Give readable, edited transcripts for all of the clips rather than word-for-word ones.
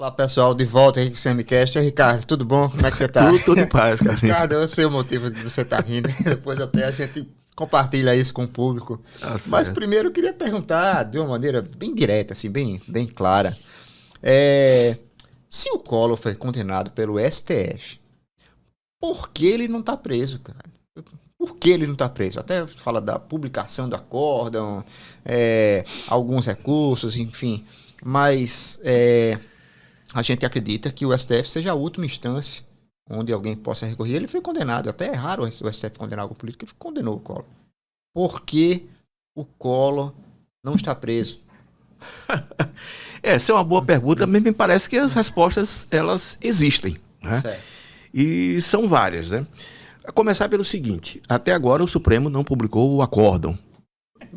Olá pessoal, de volta aí com o SemiCast. Ricardo, tudo bom? Como é que você tá? Tudo em paz, cara. Ricardo, eu sei o motivo de você estar rindo. Depois até a gente compartilha isso com o público. Mas primeiro eu queria perguntar de uma maneira bem direta, assim, bem clara. Se o Collor foi condenado pelo STF, por que ele não está preso, cara? Por que ele não está preso? Até fala da publicação do acórdão, alguns recursos, enfim. Mas a gente acredita que o STF seja a última instância onde alguém possa recorrer. Ele foi condenado. Até é raro o STF condenar algum político. Ele condenou o Collor. Por que o Collor não está preso? Essa é uma boa pergunta, mas me parece que as respostas, elas existem, né? Certo. E são várias, né? A começar pelo seguinte: até agora o Supremo não publicou o acórdão.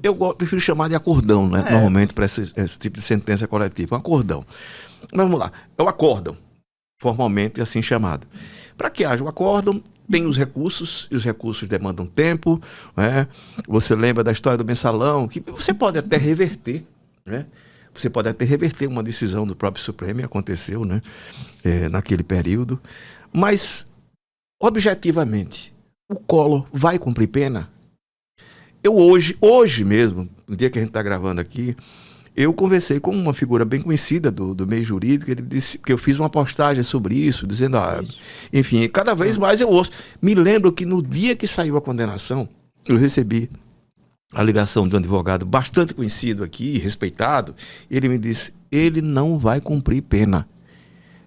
Eu prefiro chamar de acordão, né? Normalmente, para esse tipo de sentença coletiva. Um acordão. Mas vamos lá. É o acórdão, formalmente assim chamado. Para que haja o acórdão, tem os recursos, e os recursos demandam tempo, né? Você lembra da história do mensalão, que você pode até reverter, né? Você pode até reverter uma decisão do próprio Supremo, e aconteceu, né? Naquele período. Mas, objetivamente, o Collor vai cumprir pena? Eu hoje mesmo, no dia que a gente está gravando aqui, eu conversei com uma figura bem conhecida do meio jurídico. Ele disse que eu fiz uma postagem sobre isso, dizendo, enfim, cada vez mais eu ouço. Me lembro que no dia que saiu a condenação, eu recebi a ligação de um advogado bastante conhecido aqui, respeitado. Ele me disse, ele não vai cumprir pena.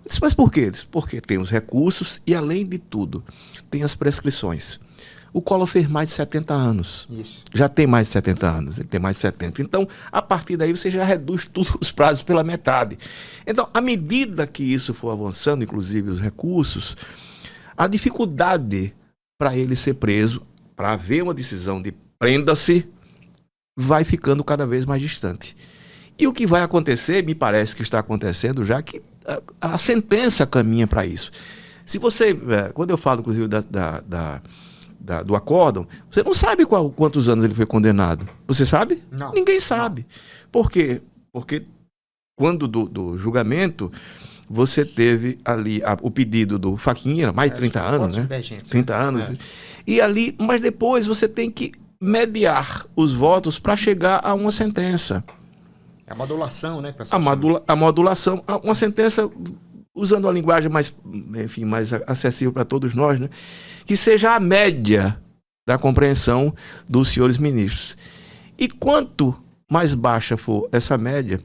Eu disse, mas por quê? Porque tem os recursos e, além de tudo, tem as prescrições. O Collor fez mais de 70 anos. Isso. Já tem mais de 70 anos, ele tem mais de 70. Então, a partir daí, você já reduz todos os prazos pela metade. Então, à medida que isso for avançando, inclusive os recursos, a dificuldade para ele ser preso, para haver uma decisão de prenda-se, vai ficando cada vez mais distante. E o que vai acontecer, me parece que está acontecendo já, que a sentença caminha para isso. Se você, quando eu falo, inclusive, do acórdão, você não sabe quantos anos ele foi condenado. Você sabe? Não. Ninguém sabe. Por quê? Porque quando do julgamento, você teve ali o pedido do Fachinha, mais de 30 anos, né? 30 anos. E ali, mas depois você tem que mediar os votos para chegar a uma sentença. É a modulação, né? A modulação, uma sentença, usando a linguagem mais acessível para todos nós, né? Que seja a média da compreensão dos senhores ministros. E quanto mais baixa for essa média,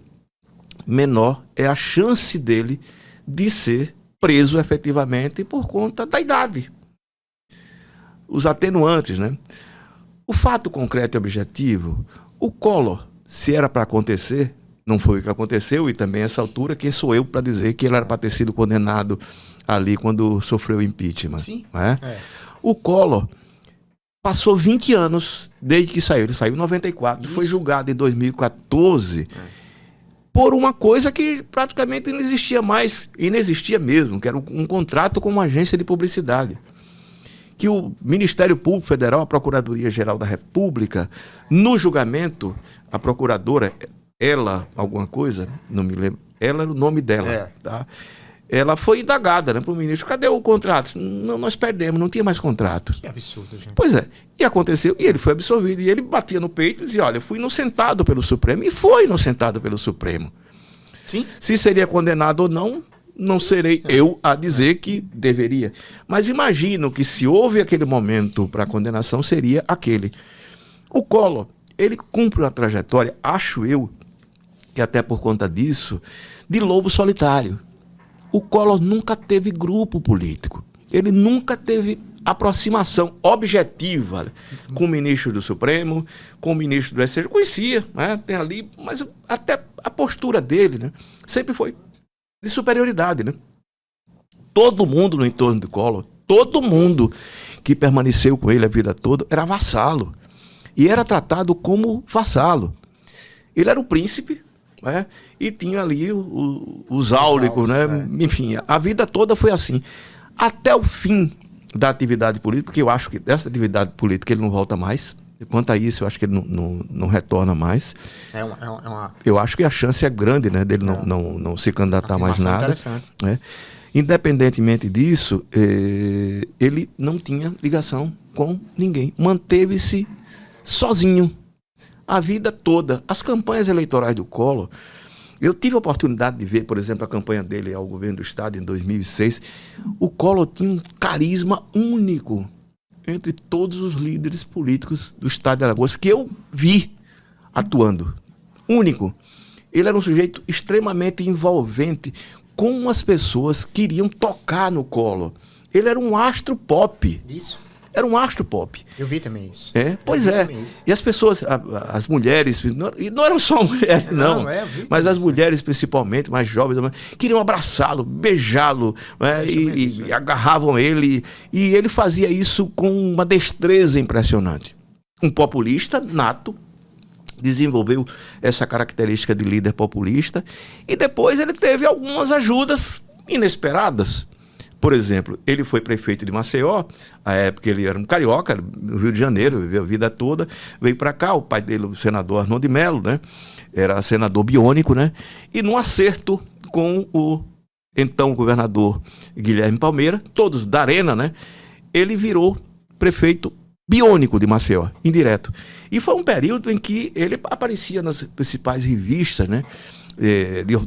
menor é a chance dele de ser preso efetivamente por conta da idade. Os atenuantes, né? O fato concreto e objetivo, o Collor, se era para acontecer, não foi o que aconteceu, e também essa altura, quem sou eu para dizer que ele era para ter sido condenado ali quando sofreu o impeachment? Sim. Né? O Collor passou 20 anos desde que saiu. Ele saiu em 94, foi julgado em 2014 por uma coisa que praticamente não existia mais, inexistia mesmo, que era um contrato com uma agência de publicidade. Que o Ministério Público Federal, a Procuradoria-Geral da República, no julgamento, a procuradora, ela, alguma coisa, não me lembro, ela era o nome dela, tá? Ela foi indagada, né, para o ministro, cadê o contrato? Não, nós perdemos, não tinha mais contrato. Que absurdo, gente. Pois é, e aconteceu, e ele foi absolvido, e ele batia no peito e dizia, olha, eu fui inocentado pelo Supremo, e foi inocentado pelo Supremo. Sim. Se seria condenado ou não, não serei eu a dizer que deveria. Mas imagino que se houve aquele momento para a condenação, seria aquele. O Collor, ele cumpre uma trajetória, acho eu, que até por conta disso, de lobo solitário. O Collor nunca teve grupo político. Ele nunca teve aproximação objetiva com o ministro do Supremo, com o ministro do STF. Conhecia, né? Tem ali, mas até a postura dele, né, sempre foi de superioridade, né? Todo mundo no entorno do Collor, todo mundo que permaneceu com ele a vida toda, era vassalo. E era tratado como vassalo. Ele era o príncipe, né? E tinha ali os áulicos, né? Enfim, a vida toda foi assim. Até o fim da atividade política, porque eu acho que dessa atividade política ele não volta mais. Quanto a isso, eu acho que ele não retorna mais. Eu acho que a chance é grande, né, dele não se candidatar mais nada. Né? Independentemente disso, ele não tinha ligação com ninguém. Manteve-se sozinho a vida toda. As campanhas eleitorais do Collor, eu tive a oportunidade de ver, por exemplo, a campanha dele ao governo do estado em 2006. O Collor tinha um carisma único entre todos os líderes políticos do estado de Alagoas que eu vi atuando. Único. Ele era um sujeito extremamente envolvente, com as pessoas que queriam tocar no Collor. Ele era um astro pop. Isso. Era um astro pop. Eu vi também isso. Pois é. E as pessoas, as mulheres, e não eram só mulheres, não. Mas as mulheres, principalmente, mais jovens, queriam abraçá-lo, beijá-lo, e agarravam ele. E ele fazia isso com uma destreza impressionante. Um populista nato, desenvolveu essa característica de líder populista. E depois ele teve algumas ajudas inesperadas. Por exemplo, ele foi prefeito de Maceió, à época ele era um carioca, no Rio de Janeiro, viveu a vida toda, veio para cá, o pai dele, o senador Arnoldo de Melo, né? Era senador biônico, né? E num acerto com o então governador Guilherme Palmeira, todos da Arena, né? Ele virou prefeito biônico de Maceió, indireto. E foi um período em que ele aparecia nas principais revistas, né?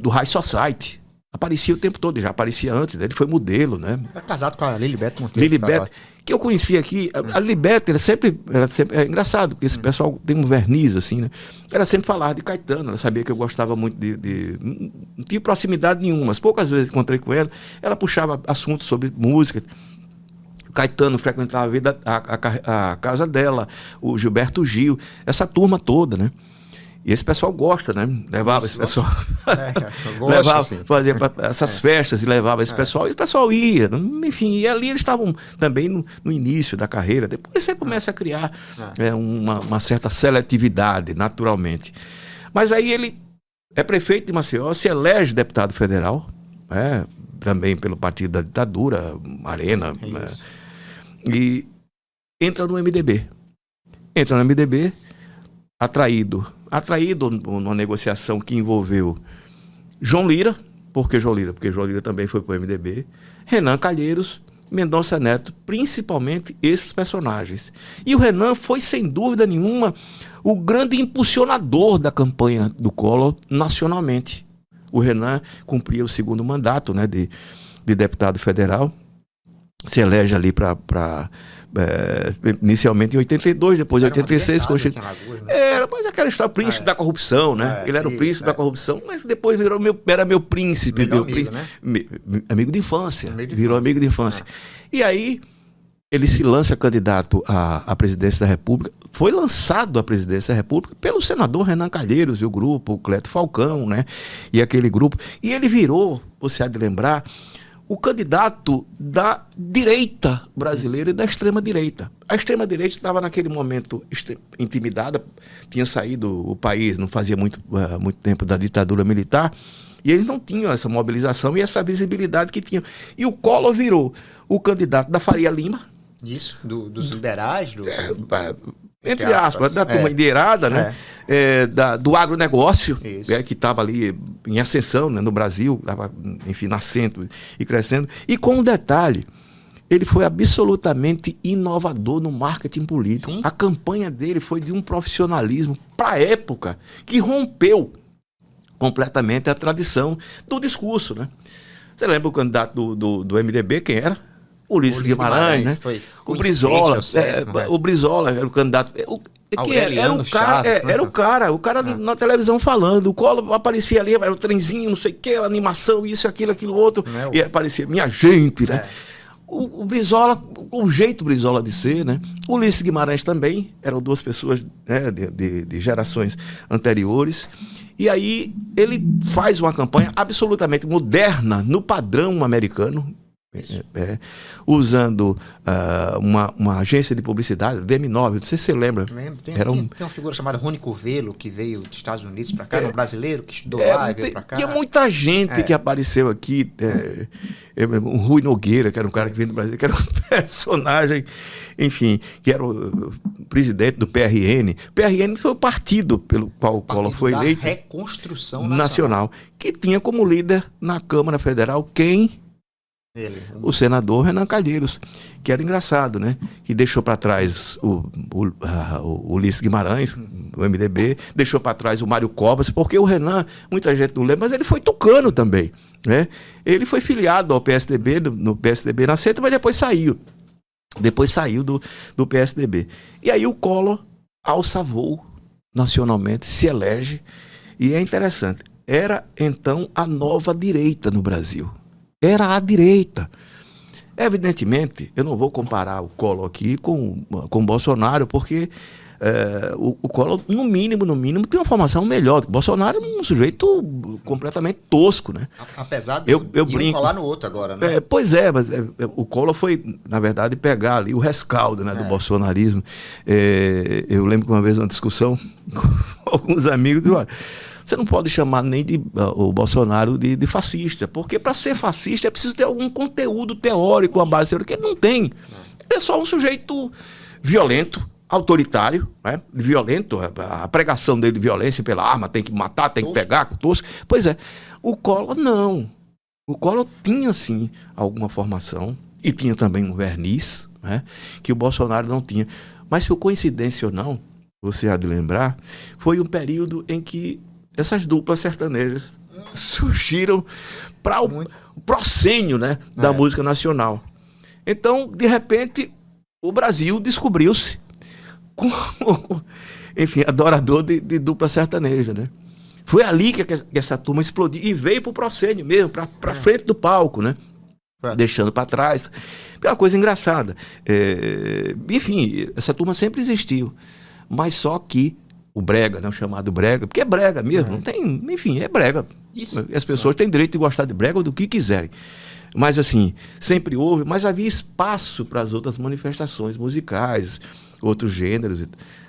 Do High Society. Aparecia o tempo todo, já aparecia antes, né? Ele foi modelo, né? Era casado com a Lilibete Monteiro. Lilibete, que eu conheci aqui, a Lilibete, ela sempre, é engraçado, porque esse pessoal tem um verniz, assim, né? Ela sempre falava de Caetano, ela sabia que eu gostava muito não tinha proximidade nenhuma, mas poucas vezes encontrei com ela puxava assuntos sobre música. O Caetano frequentava a casa dela, o Gilberto Gil, essa turma toda, né? E esse pessoal gosta, né? Levava esse pessoal. Fazia essas festas e levava esse pessoal. E o pessoal ia, enfim, e ali eles estavam também no início da carreira. Depois você começa a criar uma certa seletividade, naturalmente. Mas aí ele é prefeito de Maceió, se elege deputado federal, também pelo partido da ditadura, Arena, e entra no MDB. Entra no MDB, atraído numa negociação que envolveu João Lira. Por que João Lira? Porque João Lira também foi para o MDB. Renan Calheiros, Mendonça Neto, principalmente esses personagens. E o Renan foi, sem dúvida nenhuma, o grande impulsionador da campanha do Collor nacionalmente. O Renan cumpria o segundo mandato, né, de deputado federal. Se elege ali inicialmente em 82, depois em 86. Mas aquela história, príncipe da corrupção, né? Ele era o príncipe da corrupção, mas depois era meu príncipe. Amigo de infância. Virou amigo de infância. E aí, ele se lança candidato à presidência da República. Foi lançado à presidência da República pelo senador Renan Calheiros e o grupo, o Cleto Falcão, né? E aquele grupo. E ele virou, você há de lembrar, o candidato da direita brasileira e da extrema-direita. A extrema-direita estava naquele momento intimidada, tinha saído o país, não fazia muito tempo da ditadura militar, e eles não tinham essa mobilização e essa visibilidade que tinham. E o Collor virou o candidato da Faria Lima. Isso, dos liberais, entre aspas, da turma endinheirada, né? Do agronegócio, que estava ali em ascensão, né, no Brasil, estava, enfim, nascendo e crescendo. E com um detalhe, ele foi absolutamente inovador no marketing político. Sim. A campanha dele foi de um profissionalismo, para a época, que rompeu completamente a tradição do discurso, né? Você lembra o candidato do MDB, quem era? Ulisses Guimarães, né? O Brizola. O Brizola era o candidato. Era o cara na televisão falando. O Collor aparecia ali, era o trenzinho, não sei o que, animação, isso, aquilo outro. E aparecia, minha gente, né? O Brizola, o jeito Brizola de ser, né? O Ulisses Guimarães também, eram duas pessoas, né, de gerações anteriores. E aí ele faz uma campanha absolutamente moderna, no padrão americano. usando uma agência de publicidade, DM9, não sei se você lembra. Lembro. Tem uma figura chamada Rony Curvelo, que veio dos Estados Unidos para cá, um brasileiro que estudou lá e veio para cá. Tinha muita gente que apareceu aqui, o Rui Nogueira, que era um cara que veio do Brasil, que era um personagem, enfim, que era o presidente do PRN. O PRN foi o partido pelo qual o Collor foi eleito. Reconstrução Nacional, que tinha como líder na Câmara Federal quem? O senador Renan Calheiros, que era engraçado, né? Que deixou para trás o Ulisses Guimarães, do MDB, deixou para trás o Mário Covas, porque o Renan, muita gente não lembra, mas ele foi tucano também, né? Ele foi filiado ao PSDB, no PSDB nascente, mas depois saiu. Depois saiu do PSDB. E aí o Collor alça voo nacionalmente, se elege, e é interessante, era então a nova direita no Brasil. Era a direita. Evidentemente, eu não vou comparar o Collor aqui com o Bolsonaro, porque o Collor, no mínimo, tem uma formação melhor. O Bolsonaro é um sujeito completamente tosco, né? Apesar de eu brinco colar no outro agora, né? Mas o Collor foi, na verdade, pegar ali o rescaldo, né, do bolsonarismo. Eu lembro que uma vez, numa discussão com alguns amigos, olha, você não pode chamar nem o Bolsonaro de fascista, porque para ser fascista é preciso ter algum conteúdo teórico, uma base teórica, que ele não tem. Ele é só um sujeito violento, autoritário, né? Violento, a pregação dele de violência pela arma, tem que matar, tem que pegar, tosco. Pois é, o Collor não. O Collor tinha, sim, alguma formação, e tinha também um verniz, né, que o Bolsonaro não tinha. Mas, por coincidência ou não, você há de lembrar, foi um período em que essas duplas sertanejas surgiram para o proscênio, né, da música nacional. Então, de repente, o Brasil descobriu-se como, enfim, adorador de dupla sertaneja, né? Foi ali que essa turma explodiu e veio para o proscênio mesmo, para frente do palco, né? Deixando para trás. É uma coisa engraçada. Enfim, essa turma sempre existiu, mas só que o brega, né, o chamado brega, porque é brega mesmo, não tem, enfim, é brega. Isso. As pessoas têm direito de gostar de brega ou do que quiserem. Mas assim, sempre houve, mas havia espaço para as outras manifestações musicais, outros gêneros.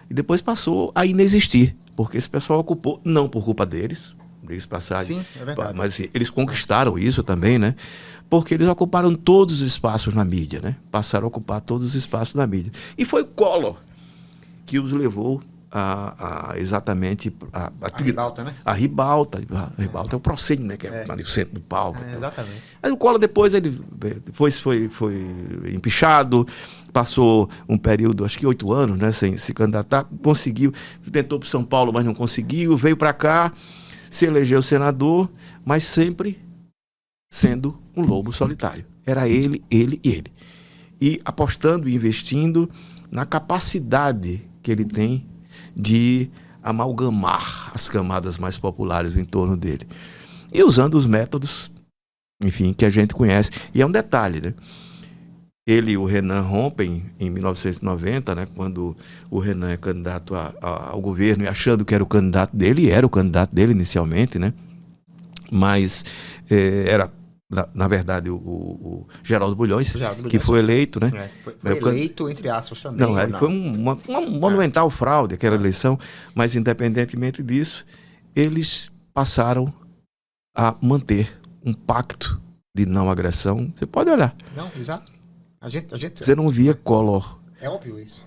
E depois passou a inexistir, porque esse pessoal ocupou, não por culpa deles, eles passaram. Sim, é verdade. Mas eles conquistaram isso também, né? Porque eles ocuparam todos os espaços na mídia, né? Passaram a ocupar todos os espaços na mídia. E foi Collor que os levou exatamente a ribalta, né? A ribalta é o proscênio, né? Que é ali o centro do palco. Exatamente. Aí o Collor depois foi empichado, passou um período, acho que 8 anos, né? Sem se candidatar, conseguiu, tentou para São Paulo, mas não conseguiu, veio para cá, se elegeu senador, mas sempre sendo um lobo solitário. Era ele e ele. E apostando e investindo na capacidade que ele tem de amalgamar as camadas mais populares em torno dele. E usando os métodos, enfim, que a gente conhece. E é um detalhe, né? Ele e o Renan rompem em 1990, né? Quando o Renan é candidato ao governo e achando que era o candidato dele, e era o candidato dele inicialmente, né? Mas era, na verdade, o Geraldo Bulhões, que foi eleito, né? Foi eleito, entre aspas, também. Não, foi uma monumental fraude aquela eleição, mas independentemente disso, eles passaram a manter um pacto de não agressão. Você pode olhar. Não, exato. Você não via Collor. É óbvio isso.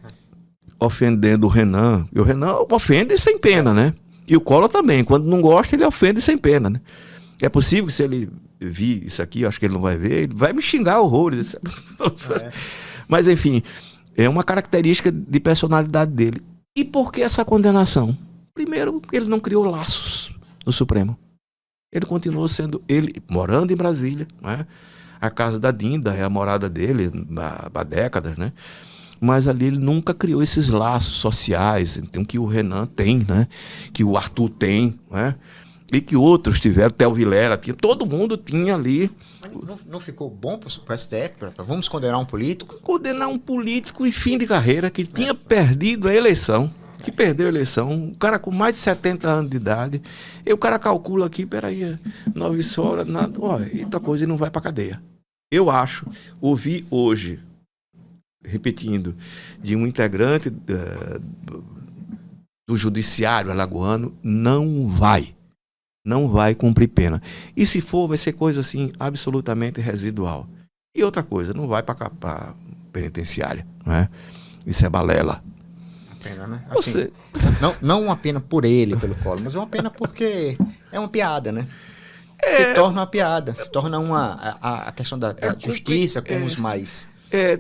Ofendendo o Renan. E o Renan ofende sem pena, né? E o Collor também. Quando não gosta, ele ofende sem pena, né? É possível que se ele vir isso aqui, eu acho que ele não vai ver, ele vai me xingar horrores. Mas, enfim, é uma característica de personalidade dele. E por que essa condenação? Primeiro, ele não criou laços no Supremo. Ele continuou sendo ele, morando em Brasília, né? A casa da Dinda é a morada dele há décadas, né? Mas ali ele nunca criou esses laços sociais, então, que o Renan tem, né? Que o Arthur tem, né? E que outros tiveram, Theo Vilela tinha, todo mundo tinha ali. Não ficou bom para o STF? Vamos condenar um político? Condenar um político em fim de carreira, que tinha perdido a eleição, que perdeu a eleição, um cara com mais de 70 anos de idade, e o cara calcula aqui, peraí, 9 horas, nada, ó, eita coisa, e não vai para cadeia. Eu acho, ouvi hoje, repetindo, de um integrante do judiciário alagoano, não vai cumprir pena. E se for, vai ser coisa assim, absolutamente residual. E outra coisa, não vai para penitenciária, não é? Isso é balela. Pena, né? Assim, não uma pena por ele, pelo Collor, mas uma pena porque é uma piada, né? Se torna uma piada, se torna a questão da justiça com os mais...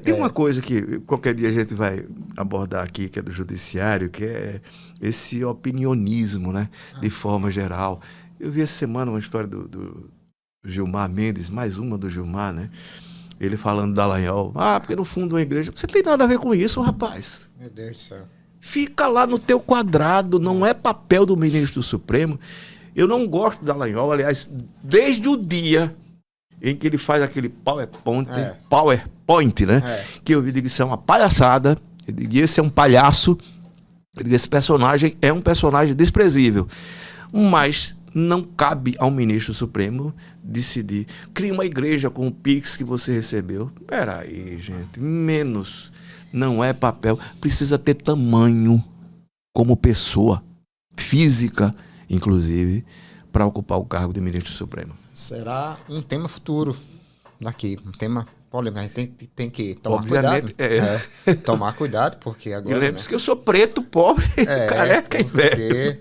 Tem uma coisa que qualquer dia a gente vai abordar aqui, que é do judiciário, que é esse opinionismo, né? De forma geral. Eu vi essa semana uma história do Gilmar Mendes, mais uma do Gilmar, né? Ele falando da Dallagnol. Porque no fundo uma igreja... Você tem nada a ver com isso, rapaz. Meu Deus do céu. Fica lá no teu quadrado, não é papel do ministro do Supremo. Eu não gosto da Dallagnol, aliás, desde o dia em que ele faz aquele PowerPoint, né? Que eu digo que isso é uma palhaçada, eu digo que esse é um palhaço, eu digo que esse personagem é um personagem desprezível. Mas não cabe ao ministro do Supremo decidir. Cria uma igreja com o Pix que você recebeu. Peraí, gente, menos... Não é papel, precisa ter tamanho como pessoa, física, inclusive, para ocupar o cargo de ministro supremo. Será um tema futuro daqui, um tema polêmico. A gente tem que tomar Obviamente, cuidado. Tomar cuidado, porque agora... E lembre-se que eu sou preto, pobre, careca e velho.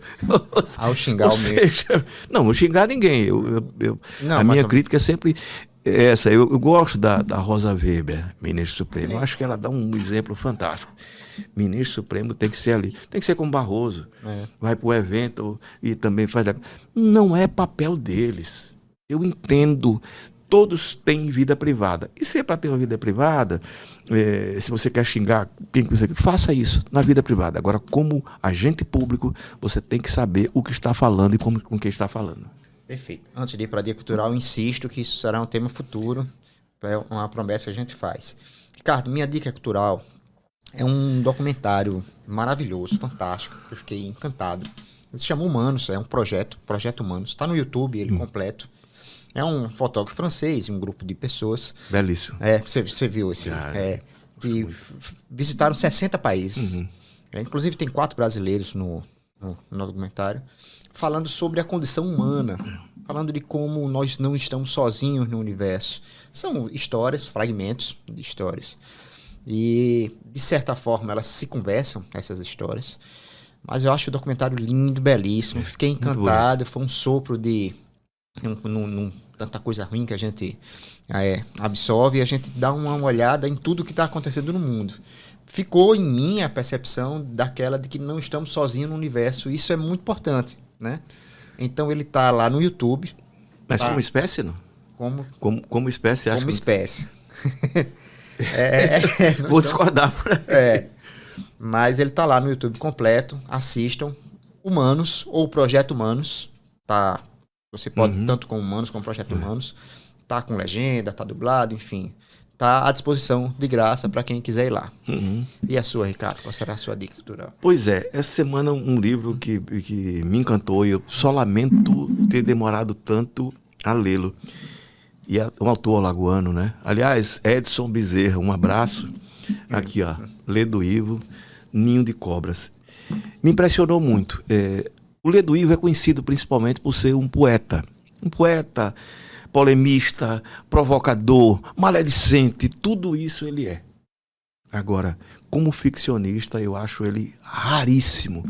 Ao xingar o mesmo. Não vou xingar ninguém. A minha crítica é sempre... essa, eu gosto da Rosa Weber, ministro supremo. Eu acho que ela dá um exemplo fantástico. Ministro supremo tem que ser ali, tem que ser como Barroso. Vai para o evento e também faz... Não é papel deles. Eu entendo, todos têm vida privada. E se é para ter uma vida privada, se você quer xingar quem você quer, faça isso na vida privada. Agora, como agente público, você tem que saber o que está falando e com quem está falando. Perfeito. Antes de ir para a Dia Cultural, eu insisto que isso será um tema futuro, é uma promessa que a gente faz. Ricardo, minha dica cultural é um documentário maravilhoso, fantástico, que eu fiquei encantado. Ele se chama Humanos, é um projeto Humanos. Está no YouTube, ele completo. É um fotógrafo francês e um grupo de pessoas. Belíssimo. Você viu esse? Que visitaram 60 países. Inclusive tem 4 brasileiros no documentário, falando sobre a condição humana, falando de como nós não estamos sozinhos no universo. São histórias, fragmentos de histórias. E, de certa forma, elas se conversam, essas histórias. Mas eu acho o documentário lindo, belíssimo. Fiquei encantado. Foi um sopro de... tanta coisa ruim que a gente absorve e a gente dá uma olhada em tudo que está acontecendo no mundo. Ficou em mim a percepção daquela de que não estamos sozinhos no universo. Isso é muito importante, né? Então ele está lá no YouTube. Mas como espécie, não? Como espécie, acho. Como espécie. Vou discordar por aí. Mas ele está lá no YouTube completo. Assistam. Humanos, ou Projeto Humanos. Tá? Você pode, tanto com Humanos como Projeto Humanos. Tá com legenda, tá dublado, enfim. Está à disposição de graça para quem quiser ir lá. E a sua, Ricardo? Qual será a sua dica cultural? Pois é, essa semana um livro que me encantou e eu só lamento ter demorado tanto a lê-lo. E é um autor alagoano, né? Aliás, Edson Bezerra, um abraço. Aqui, ó, Ledo Ivo, Ninho de Cobras. Me impressionou muito. O Ledo Ivo é conhecido principalmente por ser um poeta. Um poeta... polemista, provocador, maledicente, tudo isso ele é. Agora, como ficcionista, eu acho ele raríssimo.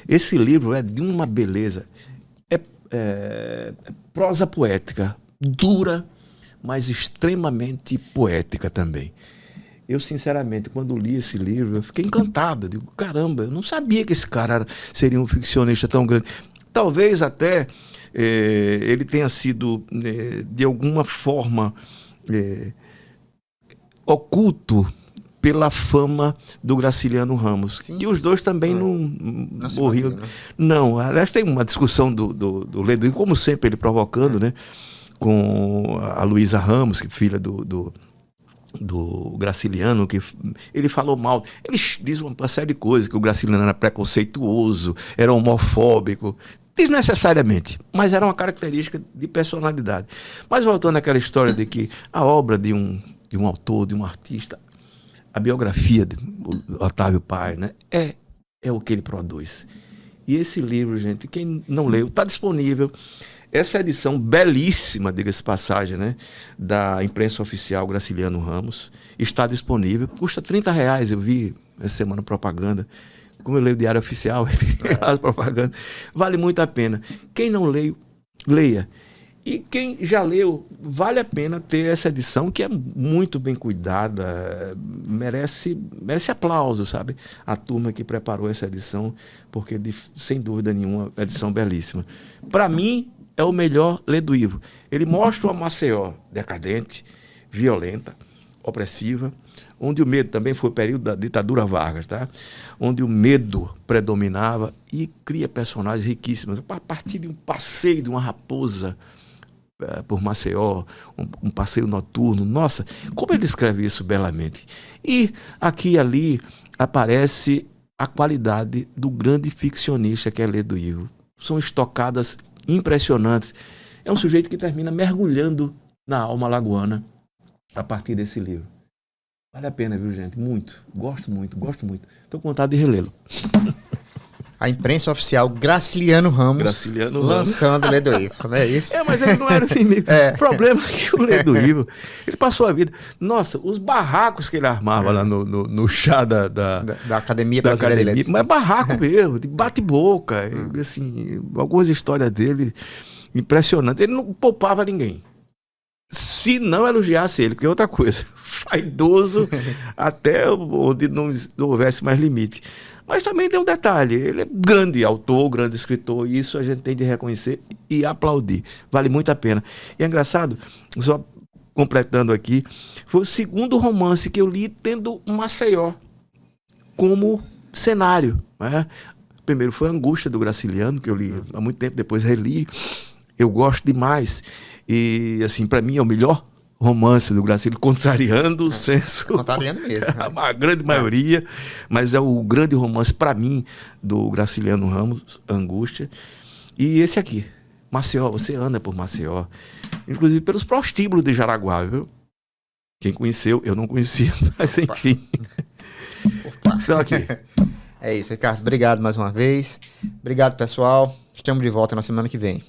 Esse livro é de uma beleza. É prosa poética, dura, mas extremamente poética também. Eu, sinceramente, quando li esse livro, eu fiquei encantado. Eu digo, caramba, eu não sabia que esse cara seria um ficcionista tão grande. Talvez até... ele tenha sido, de alguma forma, oculto pela fama do Graciliano Ramos. Sim. E os dois também não morriam. Não, aliás, tem uma discussão do Ledo, como sempre, ele provocando, né, com a Luísa Ramos, que é filha do Graciliano, que ele falou mal. Ele diz uma série de coisas, que o Graciliano era preconceituoso, era homofóbico. desnecessariamente, mas era uma característica de personalidade. Mas voltando àquela história de que a obra de um autor, de um artista, a biografia de Otávio Paz, né, é o que ele produz. E esse livro, gente, quem não leu, está disponível. Essa edição belíssima, diga-se passagem, né, da imprensa oficial Graciliano Ramos, está disponível. Custa R$30, eu vi essa semana propaganda. Como eu leio o Diário Oficial, as propagandas, vale muito a pena. Quem não leu, leia. E quem já leu, vale a pena ter essa edição, que é muito bem cuidada, merece aplauso, sabe? A turma que preparou essa edição, porque, sem dúvida nenhuma, edição belíssima. Para mim, é o melhor Lê do Ivo. Ele mostra uma Maceió decadente, violenta, opressiva, onde o medo também foi o período da ditadura Vargas, tá? Onde o medo predominava, e cria personagens riquíssimos. A partir de um passeio de uma raposa por Maceió, um passeio noturno. Nossa, como ele escreve isso belamente. E aqui e ali aparece a qualidade do grande ficcionista que é Lê do Ivo. São estocadas impressionantes. É um sujeito que termina mergulhando na alma lagoana a partir desse livro. Vale a pena, viu, gente? Muito. Gosto muito, gosto muito. Estou com vontade de relê-lo. A imprensa oficial Graciliano Ramos lançando Lê do Ivo, não é isso? Mas ele não era inimigo. O problema é que o Lê do Ivo, ele passou a vida... Nossa, os barracos que ele armava lá no chá da Academia Brasileira de Letras. Mas barraco mesmo, de bate-boca. Assim, algumas histórias dele impressionantes. Ele não poupava ninguém. Se não elogiasse ele, que é outra coisa. Vaidoso até onde não houvesse mais limite. Mas também tem um detalhe, ele é grande autor, grande escritor, e isso a gente tem de reconhecer e aplaudir. Vale muito a pena. E é engraçado, só completando aqui, foi o segundo romance que eu li tendo Maceió como cenário, né? Primeiro foi Angústia, do Graciliano, que eu li há muito tempo, depois reli. Eu gosto demais. E, assim, para mim é o melhor romance do Graciliano, contrariando o senso. Contrariando mesmo. A grande maioria, mas é o grande romance, para mim, do Graciliano Ramos, Angústia. E esse aqui, Maceió, você anda por Maceió, inclusive pelos prostíbulos de Jaraguá, viu? Quem conheceu, eu não conhecia, mas enfim. Então, aqui. É isso, Ricardo. Obrigado mais uma vez. Obrigado, pessoal. Estamos de volta na semana que vem.